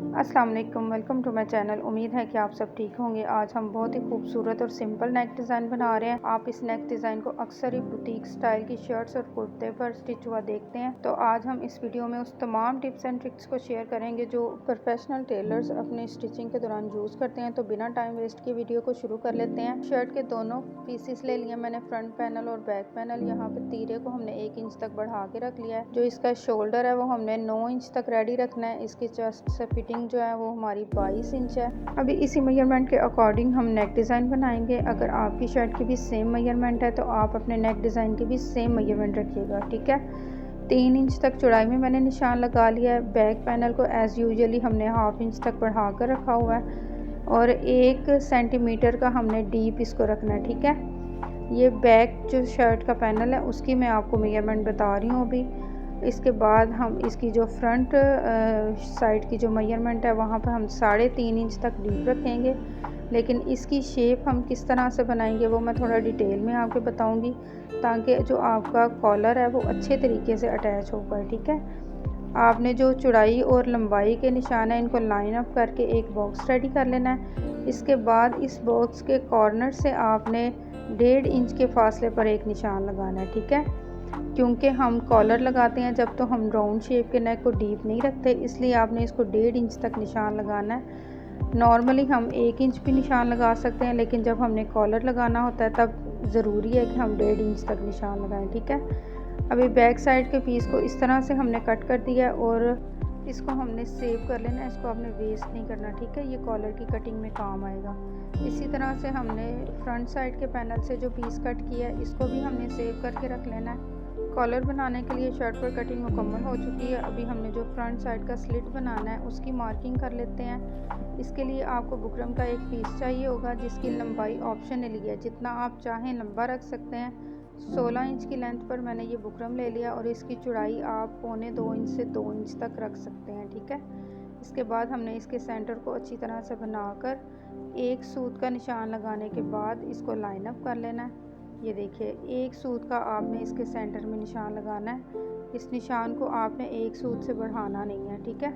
अस्सलाम वालेकुम, welcome to my channel. उम्मीद है कि आप सब ठीक होंगे। आज हम बहुत ही खूबसूरत और सिंपल नेक डिज़ाइन बना रहे हैं। आप इस नेक डिज़ाइन को अक्सर ही बुटीक स्टाइल की शर्ट्स और कुर्ते पर स्टिच हुआ देखते हैं। तो आज हम इस वीडियो में उस तमाम टिप्स एंड ट्रिक्स को शेयर करेंगे जो प्रोफेशनल टेलर्स अपने स्टिचिंग के दौरान यूज़ करते हैं। तो बिना टाइम वेस्ट के वीडियो को शुरू कर लेते हैं। शर्ट के दोनों पीसेस ले लिए मैंने, फ्रंट पैनल और बैक पैनल। यहाँ पे तीरे को हमने 1 इंच तक बढ़ा के रख लिया है। जो इसका शोल्डर है वो हमने 9 इंच तक रेडी रखना है। इसकी चेस्ट से फिटिंग जो है वो हमारी 22 इंच है। अभी इसी मेजरमेंट के अकॉर्डिंग हम नेक डिज़ाइन बनाएंगे। अगर आपकी शर्ट की भी सेम मेजरमेंट है तो आप अपने नेक डिज़ाइन की भी सेम मेजरमेंट रखिएगा, ठीक है। 3 इंच तक चौड़ाई में मैंने निशान लगा लिया है। बैक पैनल को एज़ यूजुअली हमने 1/2 इंच तक बढ़ा कर रखा हुआ है और 1 सेंटीमीटर का हमने डीप इसको रखना है, ठीक है। ये बैक जो शर्ट का पैनल है उसकी मैं आपको मेजरमेंट बता रही हूँ अभी। इसके बाद हम इसकी जो फ्रंट साइड की जो मेजरमेंट है वहाँ पर हम 3.5 इंच तक डीप रखेंगे। लेकिन इसकी शेप हम किस तरह से बनाएंगे वो मैं थोड़ा डिटेल में आपको बताऊंगी, ताकि जो आपका कॉलर है वो अच्छे तरीके से अटैच हो पाए, ठीक है। आपने जो चौड़ाई और लंबाई के निशान है इनको लाइन अप करके एक बॉक्स रेडी कर लेना है। इसके बाद इस बॉक्स के कॉर्नर से आपने 1.5 इंच के फासले पर एक निशान लगाना है, ठीक है। क्योंकि हम कॉलर लगाते हैं जब तो हम राउंड शेप के नेक को डीप नहीं रखते, इसलिए आपने इसको 1.5 इंच तक निशान लगाना है। नॉर्मली हम 1 इंच भी निशान लगा सकते हैं, लेकिन जब हमने कॉलर लगाना होता है तब ज़रूरी है कि हम 1.5 इंच तक निशान लगाएं, ठीक है। अभी बैक साइड के पीस को इस तरह से हमने कट कर दिया और इसको हमने सेव कर लेना है। इसको आपने वेस्ट नहीं करना, ठीक है। ये कॉलर की कटिंग में काम आएगा। इसी तरह से हमने फ्रंट साइड के पैनल से जो पीस कट किया है इसको भी हमने सेव करके रख लेना है। कॉलर बनाने के लिए शर्ट पर कटिंग मुकम्मल हो चुकी है। अभी हमने जो फ्रंट साइड का स्लिट बनाना है उसकी मार्किंग कर लेते हैं। इसके लिए आपको बुकरम का एक पीस चाहिए होगा जिसकी लंबाई ऑप्शनली है, जितना आप चाहें लंबा रख सकते हैं। 16 इंच की लेंथ पर मैंने ये बुकरम ले लिया और इसकी चौड़ाई आप 1.25 इंच से 2 इंच तक रख सकते हैं, ठीक है। इसके बाद हमने इसके सेंटर को अच्छी तरह से बनाकर एक सूत का निशान लगाने के बाद इसको लाइन अप कर लेना है। ये देखिए, एक सूत का आपने इसके सेंटर में निशान लगाना है। इस निशान को आपने एक सूत से बढ़ाना नहीं है, ठीक है।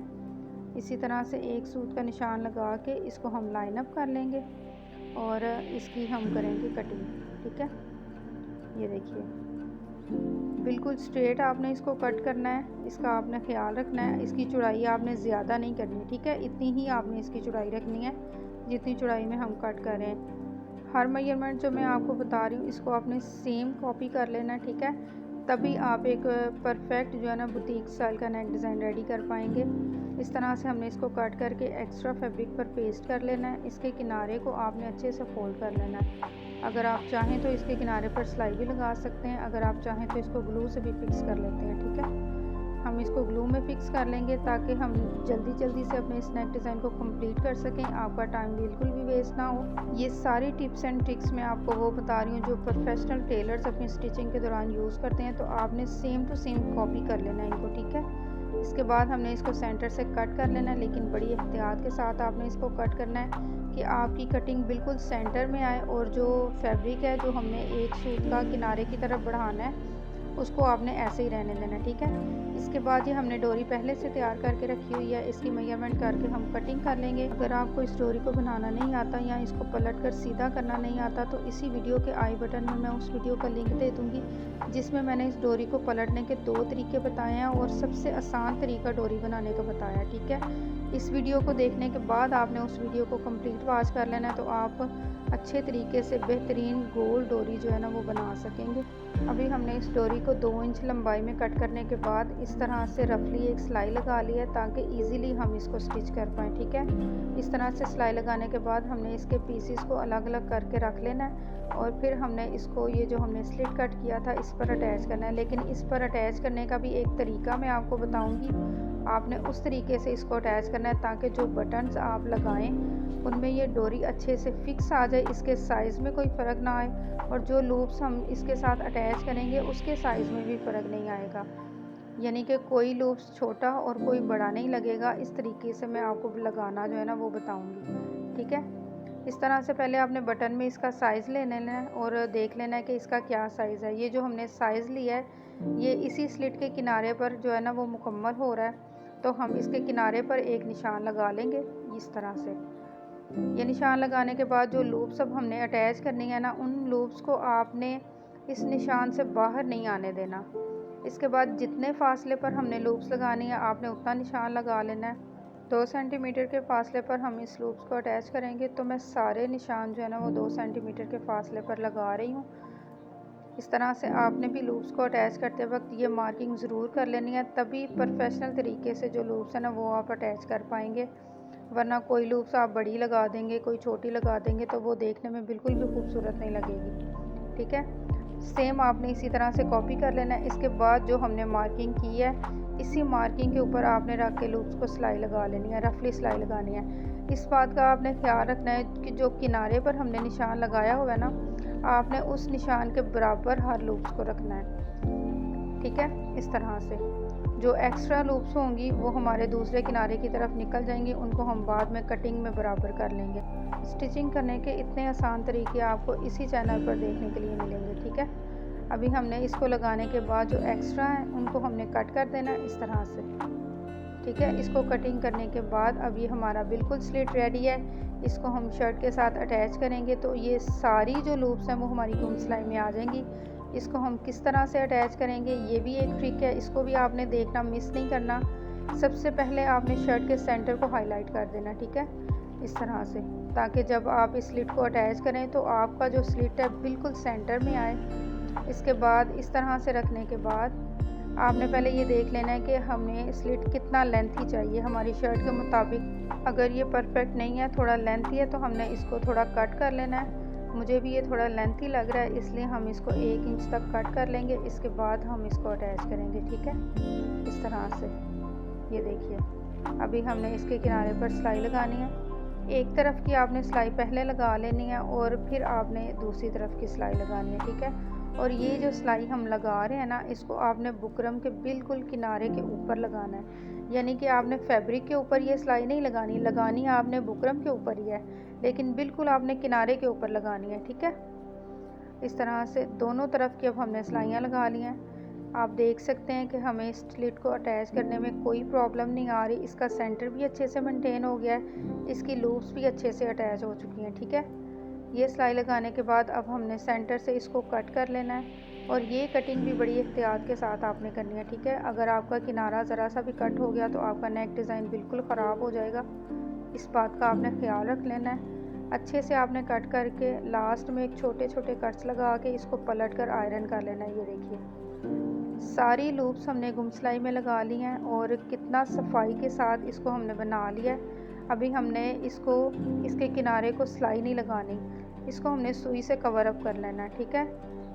इसी तरह से एक सूत का निशान लगा के इसको हम लाइन अप कर लेंगे और इसकी हम करेंगे कटिंग, ठीक है। ये देखिए, बिल्कुल स्ट्रेट आपने इसको कट करना है। इसका आपने ख्याल रखना है, इसकी चौड़ाई आपने ज़्यादा नहीं करनी, ठीक है। इतनी ही आपने इसकी चौड़ाई रखनी है जितनी चौड़ाई में हम कट कर रहे हैं। हर मेजरमेंट जो मैं आपको बता रही हूँ इसको आपने सेम कॉपी कर लेना है, ठीक है। तभी आप एक परफेक्ट जो है ना बुटीक स्टाइल का नेक डिज़ाइन रेडी कर पाएंगे। इस तरह से हमने इसको कट करके एक्स्ट्रा फैब्रिक पर पेस्ट कर लेना है। इसके किनारे को आपने अच्छे से फोल्ड कर लेना है। अगर आप चाहें तो इसके किनारे पर सिलाई भी लगा सकते हैं, अगर आप चाहें तो इसको ग्लू से भी फिक्स कर लेते हैं, ठीक है। हम इसको ग्लू में फिक्स कर लेंगे ताकि हम जल्दी से अपने इस नेक डिज़ाइन को कंप्लीट कर सकें, आपका टाइम बिल्कुल भी वेस्ट ना हो। ये सारी टिप्स एंड ट्रिक्स मैं आपको वो बता रही हूँ जो प्रोफेशनल टेलर्स अपनी स्टिचिंग के दौरान यूज़ करते हैं। तो आपने सेम टू सेम कॉपी कर लेना है इनको, ठीक है। इसके बाद हमने इसको सेंटर से कट कर लेना है, लेकिन बड़ी एहतियात के साथ आपने इसको कट करना है कि आपकी कटिंग बिल्कुल सेंटर में आए और जो फैब्रिक है जो हमने एक सूट का किनारे की तरफ बढ़ाना है उसको आपने ऐसे ही रहने देना, ठीक है। इसके बाद ये हमने डोरी पहले से तैयार करके रखी हुई है, इसकी मेजरमेंट करके हम कटिंग कर लेंगे। अगर आपको इस डोरी को बनाना नहीं आता या इसको पलट कर सीधा करना नहीं आता तो इसी वीडियो के आई बटन में मैं उस वीडियो का लिंक दे दूँगी जिसमें मैंने इस डोरी को पलटने के 2 तरीके बताए हैं और सबसे आसान तरीका डोरी बनाने का बताया, ठीक है। इस वीडियो को देखने के बाद आपने उस वीडियो को कंप्लीट वॉच कर लेना है तो आप अच्छे तरीके से बेहतरीन गोल डोरी जो है ना वो बना सकेंगे। अभी हमने इस डोरी को 2 इंच लंबाई में कट करने के बाद इस तरह से रफली एक सिलाई लगा ली है ताकि इजीली हम इसको स्टिच कर पाएँ, ठीक है। इस तरह से सिलाई लगाने के बाद हमने इसके पीसेस को अलग अलग करके रख लेना है और फिर हमने इसको ये जो हमने स्लिट कट किया था इस पर अटैच करना है। लेकिन इस पर अटैच करने का भी एक तरीका मैं आपको बताऊँगी। आपने उस तरीके से इसको अटैच करना है ताकि जो बटन्स आप लगाएं उनमें ये डोरी अच्छे से फिक्स आ जाए, इसके साइज़ में कोई फ़र्क ना आए और जो लूप्स हम इसके साथ अटैच करेंगे उसके साइज़ में भी फ़र्क नहीं आएगा। यानी कि कोई लूप्स छोटा और कोई बड़ा नहीं लगेगा। इस तरीके से मैं आपको लगाना जो है ना वो बताऊँगी, ठीक है। इस तरह से पहले आपने बटन में इसका साइज़ ले लेना है और देख लेना है कि इसका क्या साइज़ है। ये जो हमने साइज़ लिया है ये इसी स्लिट के किनारे पर जो है ना वो मुकम्मल हो रहा है तो हम इसके किनारे पर एक निशान लगा लेंगे इस तरह से। ये निशान लगाने के बाद जो लूप्स अब हमने अटैच करनी है ना, उन लूप्स को आपने इस निशान से बाहर नहीं आने देना। इसके बाद जितने फासले पर हमने लूप्स लगानी है आपने उतना निशान लगा लेना है। 2 सेंटीमीटर के फासले पर हम इस लूप्स को अटैच करेंगे। तो मैं सारे निशान जो है ना वो 2 सेंटीमीटर के फासले पर लगा रही हूँ। इस तरह से आपने भी लूप्स को अटैच करते वक्त ये मार्किंग ज़रूर कर लेनी है, तभी प्रोफेशनल तरीके से जो लूप्स है ना वो आप अटैच कर पाएंगे। वरना कोई लूप्स आप बड़ी लगा देंगे, कोई छोटी लगा देंगे तो वो देखने में बिल्कुल भी खूबसूरत नहीं लगेगी। ठीक है, सेम आपने इसी तरह से कॉपी कर लेना है। इसके बाद जो हमने मार्किंग की है इसी मार्किंग के ऊपर आपने रख के लूप्स को सिलाई लगा लेनी है, रफली सिलाई लगानी है। इस बात का आपने ख्याल रखना है कि जो किनारे पर हमने निशान लगाया हुआ है ना, आपने उस निशान के बराबर हर लूप्स को रखना है। ठीक है, इस तरह से जो एक्स्ट्रा लूप्स होंगी वो हमारे दूसरे किनारे की तरफ निकल जाएंगी, उनको हम बाद में कटिंग में बराबर कर लेंगे। स्टिचिंग करने के इतने आसान तरीके आपको इसी चैनल पर देखने के लिए मिलेंगे। ठीक है, अभी हमने इसको लगाने के बाद जो एक्स्ट्रा है उनको हमने कट कर देना इस तरह से। ठीक है, इसको कटिंग करने के बाद अब ये हमारा बिल्कुल स्लिट रेडी है। इसको हम शर्ट के साथ अटैच करेंगे तो ये सारी जो लूप्स हैं वो हमारी गुम सिलाई में आ जाएंगी। इसको हम किस तरह से अटैच करेंगे ये भी एक ट्रिक है, इसको भी आपने देखना, मिस नहीं करना। सबसे पहले आपने शर्ट के सेंटर को हाईलाइट कर देना। ठीक है, इस तरह से, ताकि जब आप इस स्लिट को अटैच करें तो आपका जो स्लिट है बिल्कुल सेंटर में आए। इसके बाद इस तरह से रखने के बाद आपने पहले ये देख लेना है कि हमें स्लिट कितना लेंथी चाहिए हमारी शर्ट के मुताबिक। अगर ये परफेक्ट नहीं है, थोड़ा लेंथी है, तो हमने इसको थोड़ा कट कर लेना है। मुझे भी ये थोड़ा लेंथी लग रहा है इसलिए हम इसको 1 इंच तक कट कर लेंगे। इसके बाद हम इसको अटैच करेंगे। ठीक है, इस तरह से। ये देखिए, अभी हमने इसके किनारे पर सिलाई लगानी है। एक तरफ की आपने सिलाई पहले लगा लेनी है और फिर आपने दूसरी तरफ की सिलाई लगानी है। ठीक है, और ये जो सिलाई हम लगा रहे हैं ना, इसको आपने बुकरम के बिल्कुल किनारे के ऊपर लगाना है। यानी कि आपने फैब्रिक के ऊपर ये सिलाई नहीं लगानी, लगानी आपने बुकरम के ऊपर ही है, लेकिन बिल्कुल आपने किनारे के ऊपर लगानी है। ठीक है, इस तरह से दोनों तरफ की अब हमने सिलाइयाँ लगा ली हैं। आप देख सकते हैं कि हमें स्लिट को अटैच करने में कोई प्रॉब्लम नहीं आ रही। इसका सेंटर भी अच्छे से मेंटेन हो गया है, इसकी लूप्स भी अच्छे से अटैच हो चुकी हैं। ठीक है, ये सिलाई लगाने के बाद अब हमने सेंटर से इसको कट कर लेना है और ये कटिंग भी बड़ी एहतियात के साथ आपने करनी है। ठीक है, अगर आपका किनारा ज़रा सा भी कट हो गया तो आपका नेक डिज़ाइन बिल्कुल ख़राब हो जाएगा। इस बात का आपने ख्याल रख लेना है। अच्छे से आपने कट करके लास्ट में एक छोटे छोटे कट्स लगा के इसको पलट कर आयरन कर लेना है। ये देखिए, सारी लूप्स हमने गुम सिलाई में लगा ली हैं और कितना सफाई के साथ इसको हमने बना लिया है। अभी हमने इसको, इसके किनारे को सिलाई नहीं लगानी, इसको हमने सुई से कवर अप कर लेना है। ठीक है,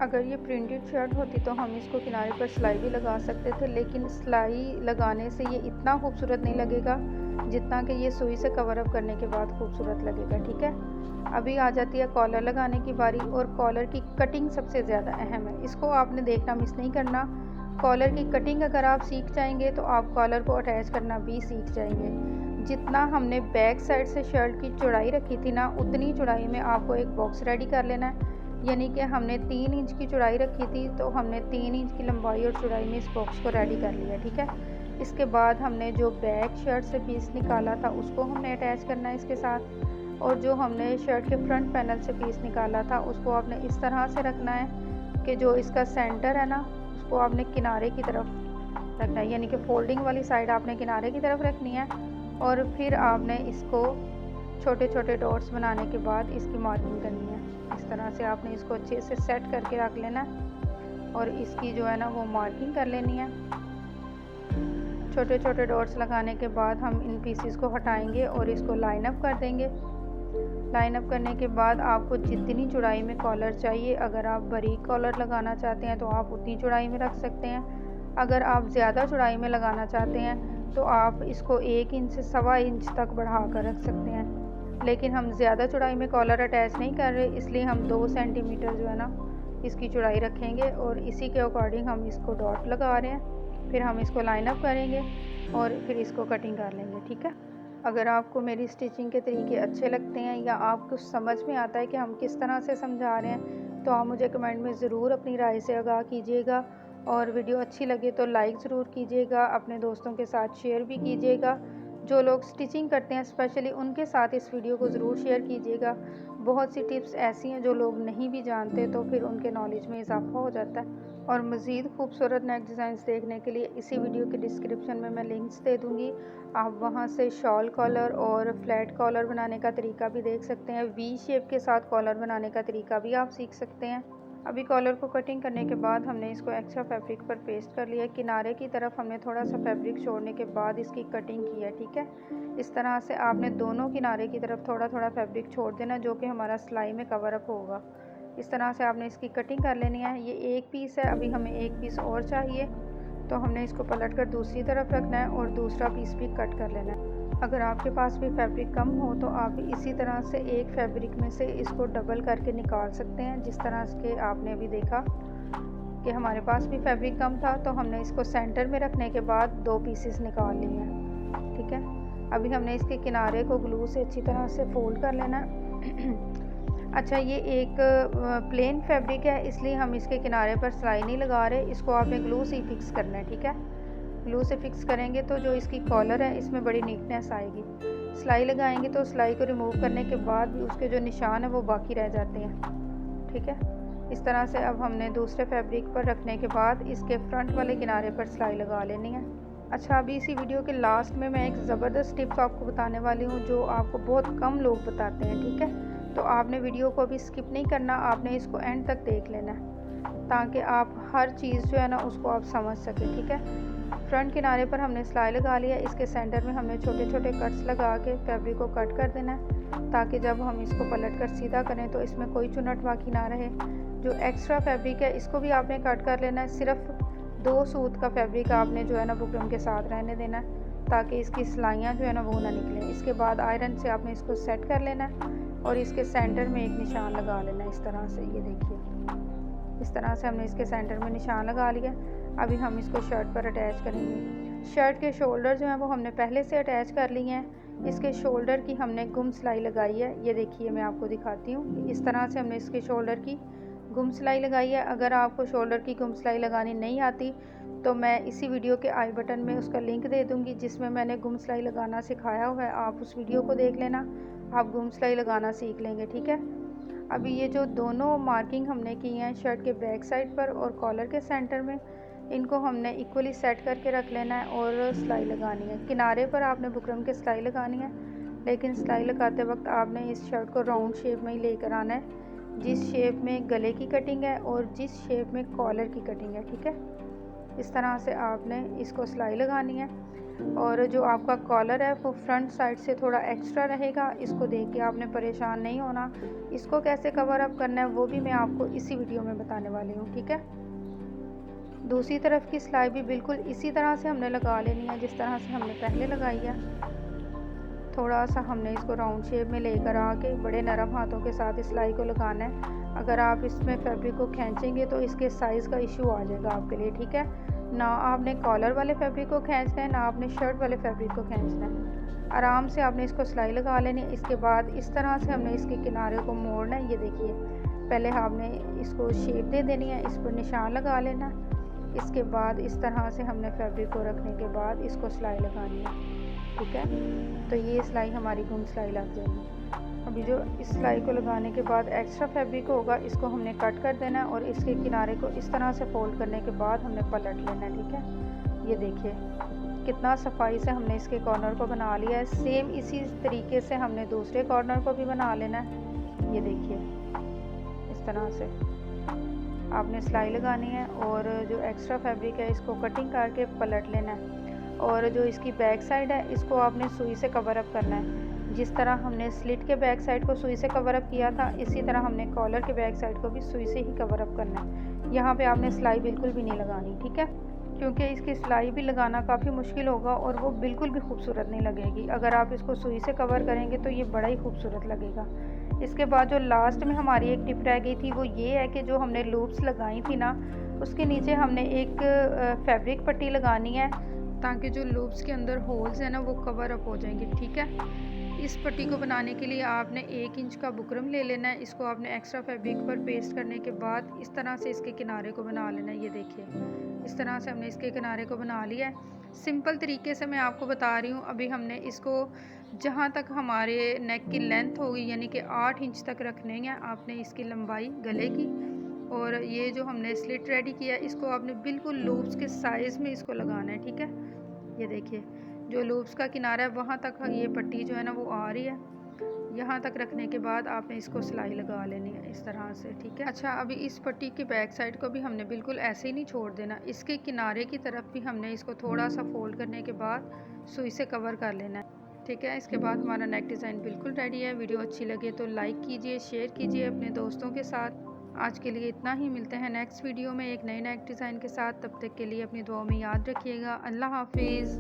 अगर ये प्रिंटेड शर्ट होती तो हम इसको किनारे पर सिलाई भी लगा सकते थे, लेकिन सिलाई लगाने से ये इतना खूबसूरत नहीं लगेगा जितना कि ये सुई से कवर अप करने के बाद खूबसूरत लगेगा। ठीक है, अभी आ जाती है कॉलर लगाने की बारी और कॉलर की कटिंग सबसे ज़्यादा अहम है। इसको आपने देखना, मिस नहीं करना। कॉलर की कटिंग अगर आप सीख जाएंगे तो आप कॉलर को अटैच करना भी सीख जाएंगे। जितना हमने बैक साइड से शर्ट की चौड़ाई रखी थी ना, उतनी चौड़ाई में आपको एक बॉक्स रेडी कर लेना है। यानी कि हमने 3 इंच की चौड़ाई रखी थी तो हमने 3 इंच की लंबाई और चौड़ाई में इस बॉक्स को रेडी कर लिया। ठीक है, इसके बाद हमने जो बैक शर्ट से पीस निकाला था उसको हमने अटैच करना है इसके साथ, और जो हमने शर्ट के फ्रंट पैनल से पीस निकाला था उसको आपने इस तरह से रखना है कि जो इसका सेंटर है ना उसको आपने किनारे की तरफ रखना है, यानी कि फोल्डिंग वाली साइड आपने किनारे की तरफ रखनी है। और फिर आपने इसको छोटे छोटे डॉट्स बनाने के बाद इसकी मार्किंग करनी है। इस तरह से आपने इसको अच्छे से सेट करके रख लेना है और इसकी जो है ना वो मार्किंग कर लेनी है। छोटे छोटे डॉट्स लगाने के बाद हम इन पीसीस को हटाएंगे और इसको लाइन अप कर देंगे। लाइन अप करने के बाद आपको जितनी चौड़ाई में कॉलर चाहिए, अगर आप बारीक कॉलर लगाना चाहते हैं तो आप उतनी चौड़ाई में रख सकते हैं। अगर आप ज़्यादा चौड़ाई में लगाना चाहते हैं तो आप इसको 1 इंच से 1.25 इंच तक बढ़ा कर रख सकते हैं। लेकिन हम ज़्यादा चौड़ाई में कॉलर अटैच नहीं कर रहे, इसलिए हम 2 सेंटीमीटर जो है ना इसकी चौड़ाई रखेंगे और इसी के अकॉर्डिंग हम इसको डॉट लगा रहे हैं। फिर हम इसको लाइन अप करेंगे और फिर इसको कटिंग कर लेंगे। ठीक है, अगर आपको मेरी स्टिचिंग के तरीके अच्छे लगते हैं या आपको समझ में आता है कि हम किस तरह से समझा रहे हैं तो आप मुझे कमेंट में ज़रूर अपनी राय से आगाह कीजिएगा। और वीडियो अच्छी लगे तो लाइक ज़रूर कीजिएगा, अपने दोस्तों के साथ शेयर भी कीजिएगा। जो लोग स्टिचिंग करते हैं स्पेशली उनके साथ इस वीडियो को ज़रूर शेयर कीजिएगा। बहुत सी टिप्स ऐसी हैं जो लोग नहीं भी जानते, तो फिर उनके नॉलेज में इजाफा हो जाता है। और मज़ीद खूबसूरत नेक डिज़ाइंस देखने के लिए इसी वीडियो के डिस्क्रिप्शन में मैं लिंक्स दे दूँगी। आप वहां से शॉल कॉलर और फ्लैट कॉलर बनाने का तरीका भी देख सकते हैं। वी शेप के साथ कॉलर बनाने का तरीका भी आप सीख सकते हैं। अभी कॉलर को कटिंग करने के बाद हमने इसको एक्स्ट्रा फैब्रिक पर पेस्ट कर लिया। किनारे की तरफ हमने थोड़ा सा फैब्रिक छोड़ने के बाद इसकी कटिंग की है, ठीक है। इस तरह से आपने दोनों किनारे की तरफ थोड़ा थोड़ा फैब्रिक छोड़ देना, जो कि हमारा सिलाई में कवर अप होगा। इस तरह से आपने इसकी कटिंग कर लेनी है। ये एक पीस है, अभी हमें एक पीस और चाहिए, तो हमने इसको पलट कर दूसरी तरफ रखना है और दूसरा पीस भी कट कर लेना है। अगर आपके पास भी फैब्रिक कम हो तो आप इसी तरह से एक फैब्रिक में से इसको डबल करके निकाल सकते हैं। जिस तरह से आपने अभी देखा कि हमारे पास भी फैब्रिक कम था, तो हमने इसको सेंटर में रखने के बाद दो पीसेस निकाल लिए हैं, ठीक है। अभी हमने इसके किनारे को ग्लू से अच्छी तरह से फोल्ड कर लेना है। अच्छा, ये एक प्लेन फैब्रिक है, इसलिए हम इसके किनारे पर सिलाई नहीं लगा रहे, इसको आपने ग्लू से ही फिक्स करना है, ठीक है। ग्लू से फिक्स करेंगे तो जो इसकी कॉलर है इसमें बड़ी नीटनेस आएगी। सिलाई लगाएंगे तो सिलाई को रिमूव करने के बाद भी उसके जो निशान है वो बाकी रह जाते हैं, ठीक है। इस तरह से अब हमने दूसरे फैब्रिक पर रखने के बाद इसके फ्रंट वाले किनारे पर सिलाई लगा लेनी है। अच्छा, अभी इसी वीडियो के लास्ट में मैं एक ज़बरदस्त टिप्स आपको बताने वाली हूँ, जो आपको बहुत कम लोग बताते हैं, ठीक है। तो आपने वीडियो को अभी स्किप नहीं करना, आपने इसको एंड तक देख लेना है, ताकि आप हर चीज़ जो है ना उसको आप समझ सकें, ठीक है। फ्रंट किनारे पर हमने सिलाई लगा लिया, इसके सेंटर में हमने छोटे छोटे कट्स लगा के फैब्रिक को कट कर देना है, ताकि जब हम इसको पलट कर सीधा करें तो इसमें कोई चुनट बाकी ना रहे। जो एक्स्ट्रा फैब्रिक है इसको भी आपने कट कर लेना है। सिर्फ 2 सूत का फैब्रिक आपने जो है ना बुकरम के साथ रहने देना है, ताकि इसकी सिलाइयाँ जो है ना वो ना निकलें। इसके बाद आयरन से आपने इसको सेट कर लेना है और इसके सेंटर में एक निशान लगा लेना है इस तरह से। ये देखिए, इस तरह से हमने इसके सेंटर में निशान लगा लिया। अभी हम इसको शर्ट पर अटैच करेंगे। शर्ट के शोल्डर जो हैं वो हमने पहले से अटैच कर लिए हैं। इसके शोल्डर की हमने गुम सिलाई लगाई है, ये देखिए मैं आपको दिखाती हूँ। इस तरह से हमने इसके शोल्डर की गुम सिलाई लगाई है। अगर आपको शोल्डर की गुम सिलाई लगानी नहीं आती तो मैं इसी वीडियो के आई बटन में उसका लिंक दे दूँगी, जिसमें मैंने गुम सिलाई लगाना सिखाया हुआ है। आप उस वीडियो को देख लेना, आप गुम सिलाई लगाना सीख लेंगे, ठीक है। अभी ये जो दोनों मार्किंग हमने की हैं शर्ट के बैक साइड पर और कॉलर के सेंटर में, इनको हमने इक्वली सेट करके रख लेना है और सिलाई लगानी है। किनारे पर आपने बुकरम के सिलाई लगानी है, लेकिन सिलाई लगाते वक्त आपने इस शर्ट को राउंड शेप में ही लेकर आना है, जिस शेप में गले की कटिंग है और जिस शेप में कॉलर की कटिंग है, ठीक है। इस तरह से आपने इसको सिलाई लगानी है। और जो आपका कॉलर है वो फ्रंट साइड से थोड़ा एक्स्ट्रा रहेगा, इसको देख के आपने परेशान नहीं होना। इसको कैसे कवर अप करना है वो भी मैं आपको इसी वीडियो में बताने वाली हूँ, ठीक है। दूसरी तरफ की सिलाई भी बिल्कुल इसी तरह से हमने लगा लेनी है जिस तरह से हमने पहले लगाई है। थोड़ा सा हमने इसको राउंड शेप में लेकर आके बड़े नरम हाथों के साथ इस सिलाई को लगाना है। अगर आप इसमें फैब्रिक को खींचेंगे तो इसके साइज़ का इशू आ जाएगा आपके लिए, ठीक है। ना आपने कॉलर वाले फैब्रिक को खींचना है, ना आपने शर्ट वाले फैब्रिक को खींचना है। आराम से आपने इसको सिलाई लगा लेनी है। इसके बाद इस तरह से हमने इसके किनारे को मोड़ना है। ये देखिए, पहले आपने इसको शेप दे देनी है, इस पर निशान लगा लेना। इसके बाद इस तरह से हमने फैब्रिक को रखने के बाद इसको सिलाई लगानी है, ठीक है। तो ये सिलाई हमारी गुम सिलाई लग जाएगी। अभी जो इस सिलाई को लगाने के बाद एक्स्ट्रा फैब्रिक होगा इसको हमने कट कर देना है और इसके किनारे को इस तरह से फोल्ड करने के बाद हमने पलट लेना है, ठीक है। ये देखिए कितना सफाई से हमने इसके कॉर्नर को बना लिया है। सेम इसी तरीके से हमने दूसरे कॉर्नर को भी बना लेना है। ये देखिए, इस तरह से आपने सिलाई लगानी है और जो एक्स्ट्रा फैब्रिक है इसको कटिंग करके पलट लेना है। और जो इसकी बैक साइड है इसको आपने सुई से कवर अप करना है। जिस तरह हमने स्लिट के बैक साइड को सुई से कवर अप किया था, इसी तरह हमने कॉलर के बैक साइड को भी सुई से ही कवर अप करना है। यहाँ पे आपने सिलाई बिल्कुल भी नहीं लगानी, ठीक है, क्योंकि इसकी सिलाई भी लगाना काफ़ी मुश्किल होगा और वो बिल्कुल भी खूबसूरत नहीं लगेगी। अगर आप इसको सुई से कवर करेंगे तो ये बड़ा ही खूबसूरत लगेगा। इसके बाद जो लास्ट में हमारी एक टिप रह गई थी वो ये है कि जो हमने लूप्स लगाई थी ना, उसके नीचे हमने एक फैब्रिक पट्टी लगानी है, ताकि जो लूप्स के अंदर होल्स हैं ना वो कवर अप हो जाएंगे, ठीक है। इस पट्टी को बनाने के लिए आपने 1 इंच का बुकरम ले लेना है। इसको आपने एक्स्ट्रा फैब्रिक पर पेस्ट करने के बाद इस तरह से इसके किनारे को बना लेना है। ये देखिए, इस तरह से हमने इसके किनारे को बना लिया है। सिंपल तरीके से मैं आपको बता रही हूँ। अभी हमने इसको जहाँ तक हमारे नेक की लेंथ होगी यानी कि 8 इंच तक रखने हैं आपने इसकी लंबाई गले की। और ये जो हमने स्लिट रेडी किया इसको आपने बिल्कुल लूप्स के साइज़ में इसको लगाना है, ठीक है। ये देखिए जो लूप्स का किनारा है वहाँ तक ये पट्टी जो है ना वो आ रही है। यहाँ तक रखने के बाद आपने इसको सिलाई लगा लेनी है इस तरह से, ठीक है। अच्छा, अभी इस पट्टी की बैक साइड को भी हमने बिल्कुल ऐसे ही नहीं छोड़ देना, इसके किनारे की तरफ भी हमने इसको थोड़ा सा फोल्ड करने के बाद सुई से कवर कर लेना है, ठीक है। इसके बाद हमारा नेक डिज़ाइन बिल्कुल रेडी है। वीडियो अच्छी लगे तो लाइक कीजिए, शेयर कीजिए अपने दोस्तों के साथ। आज के लिए इतना ही, मिलते हैं नेक्स्ट वीडियो में एक नए नेक डिज़ाइन के साथ। तब तक के लिए अपनी दुआ में याद रखिएगा। अल्लाह हाफिज़।